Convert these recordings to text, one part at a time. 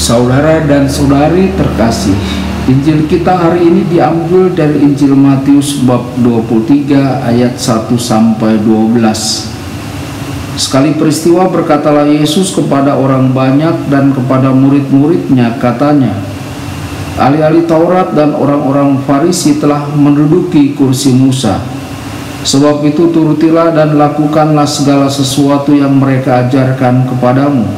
Saudara dan saudari terkasih, Injil kita hari ini diambil dari Injil Matius bab 23 ayat 1 sampai 12. Sekali peristiwa berkatalah Yesus kepada orang banyak dan kepada murid-muridnya, katanya, ahli-ahli Taurat dan orang-orang Farisi telah menduduki kursi Musa. Sebab itu turutilah dan lakukanlah segala sesuatu yang mereka ajarkan kepadamu.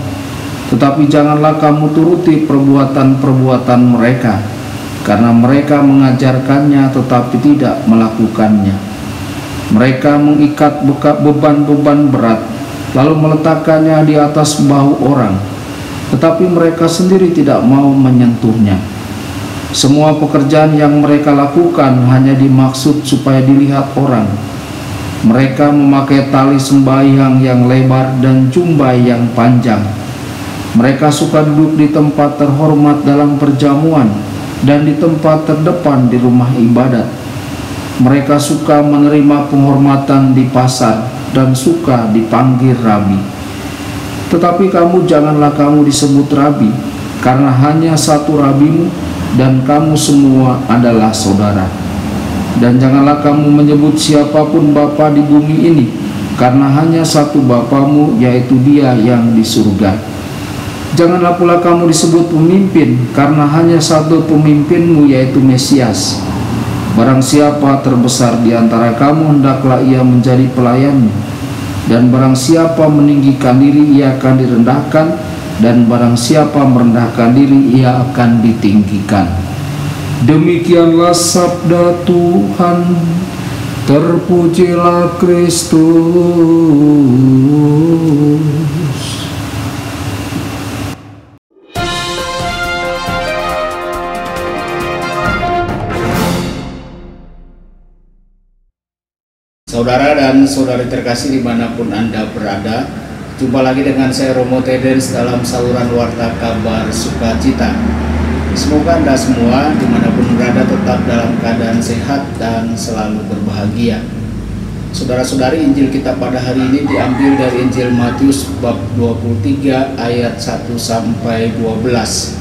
Tetapi janganlah kamu turuti perbuatan-perbuatan mereka, karena mereka mengajarkannya tetapi tidak melakukannya. Mereka mengikat beban-beban berat, lalu meletakkannya di atas bahu orang, tetapi mereka sendiri tidak mau menyentuhnya. Semua pekerjaan yang mereka lakukan hanya dimaksud supaya dilihat orang. Mereka memakai tali sembahyang yang lebar dan jumbai yang panjang. Mereka suka duduk di tempat terhormat dalam perjamuan dan di tempat terdepan di rumah ibadat. Mereka suka menerima penghormatan di pasar dan suka dipanggil rabi. Tetapi kamu janganlah kamu disebut rabi, karena hanya satu rabimu dan kamu semua adalah saudara. Dan janganlah kamu menyebut siapapun bapa di bumi ini, karena hanya satu Bapamu, yaitu Dia yang di surga. Janganlah pula kamu disebut pemimpin, karena hanya satu pemimpinmu, yaitu Mesias. Barang siapa terbesar di antara kamu, hendaklah ia menjadi pelayanmu. Dan barang siapa meninggikan diri, ia akan direndahkan, dan barang siapa merendahkan diri, ia akan ditinggikan. Demikianlah sabda Tuhan. Terpujilah Kristus. Saudara dan saudari terkasih dimanapun Anda berada, jumpa lagi dengan saya Romo Tedens dalam saluran Warta Kabar Sukacita. Semoga Anda semua dimanapun berada tetap dalam keadaan sehat dan selalu berbahagia. Saudara-saudari, Injil kita pada hari ini diambil dari Injil Matius bab 23 ayat 1 sampai 12.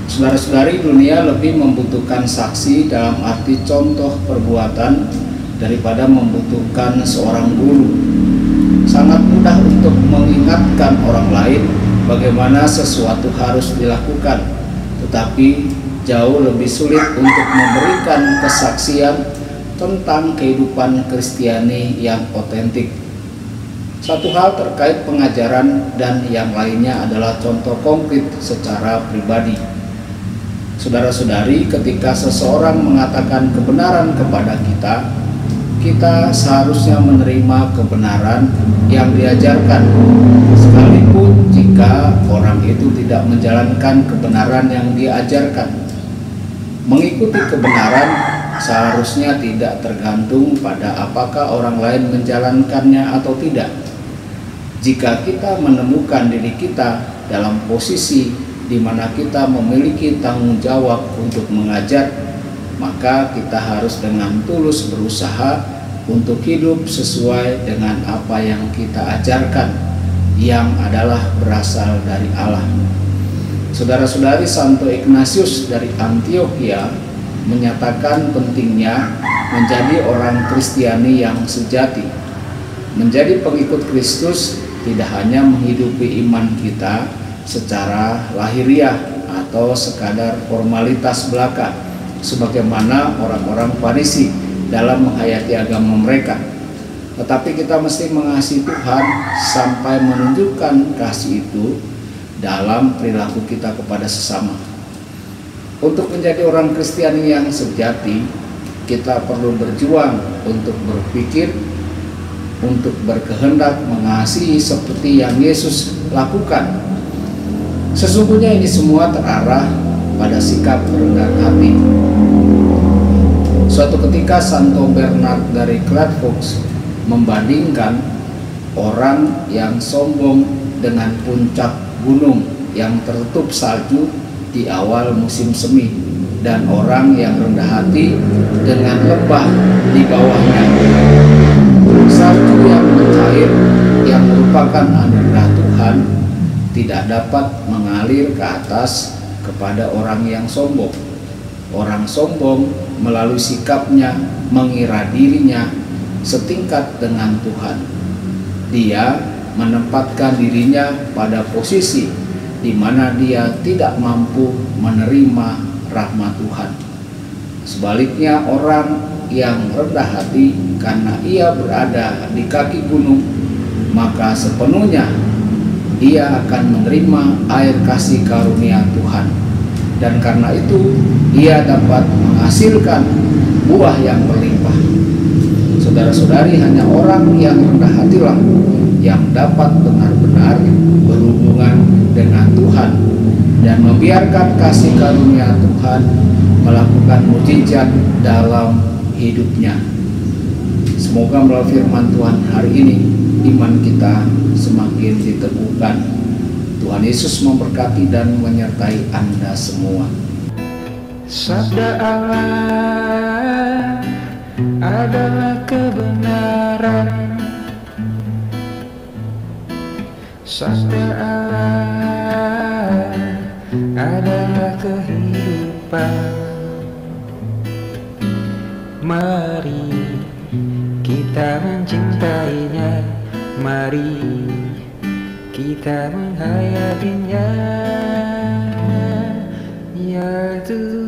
Saudara-saudari, dunia lebih membutuhkan saksi dalam arti contoh perbuatan daripada membutuhkan seorang guru. Sangat mudah untuk mengingatkan orang lain bagaimana sesuatu harus dilakukan, tetapi jauh lebih sulit untuk memberikan kesaksian tentang kehidupan Kristiani yang otentik. Satu hal terkait pengajaran dan yang lainnya adalah contoh konkret secara pribadi. Saudara-saudari, ketika seseorang mengatakan kebenaran kepada kita seharusnya menerima kebenaran yang diajarkan, sekalipun jika orang itu tidak menjalankan kebenaran yang diajarkan. Mengikuti kebenaran seharusnya tidak tergantung pada apakah orang lain menjalankannya atau tidak. Jika kita menemukan diri kita dalam posisi di mana kita memiliki tanggung jawab untuk mengajar, maka kita harus dengan tulus berusaha untuk hidup sesuai dengan apa yang kita ajarkan, yang adalah berasal dari Allah. Saudara-saudari, Santo Ignatius dari Antioquia menyatakan pentingnya menjadi orang Kristiani yang sejati. Menjadi pengikut Kristus tidak hanya menghidupi iman kita secara lahiriah atau sekadar formalitas belaka, sebagaimana orang-orang Farisi dalam menghayati agama mereka, tetapi kita mesti mengasihi Tuhan sampai menunjukkan kasih itu dalam perilaku kita kepada sesama. Untuk menjadi orang Kristiani yang sejati, kita perlu berjuang untuk berpikir, untuk berkehendak mengasihi seperti yang Yesus lakukan. Sesungguhnya ini semua terarah pada sikap kerendahan hati. Suatu ketika Santo Bernard dari Clairvaux membandingkan orang yang sombong dengan puncak gunung yang tertutup salju di awal musim semi, dan orang yang rendah hati dengan lembah di bawahnya. Salju yang mencair, yang merupakan anugerah Tuhan, tidak dapat mengalir mengalir ke atas kepada orang yang sombong. Orang sombong melalui sikapnya mengira dirinya setingkat dengan Tuhan. Dia menempatkan dirinya pada posisi di mana dia tidak mampu menerima rahmat Tuhan. Sebaliknya, orang yang rendah hati karena ia berada di kaki gunung, maka sepenuhnya ia akan menerima air kasih karunia Tuhan, dan karena itu ia dapat menghasilkan buah yang berlimpah. Saudara-saudari, hanya orang yang rendah hatilah yang dapat benar-benar berhubungan dengan Tuhan dan membiarkan kasih karunia Tuhan melakukan mukjizat dalam hidupnya. Semoga melalui firman Tuhan hari ini iman kita semakin diteguhkan. Tuhan Yesus memberkati dan menyertai Anda semua. Sabda Allah adalah kebenaran. Sabda Allah adalah kehidupan. Mari kita mencintainya, mari kita menghayatinya, ya Tuhan.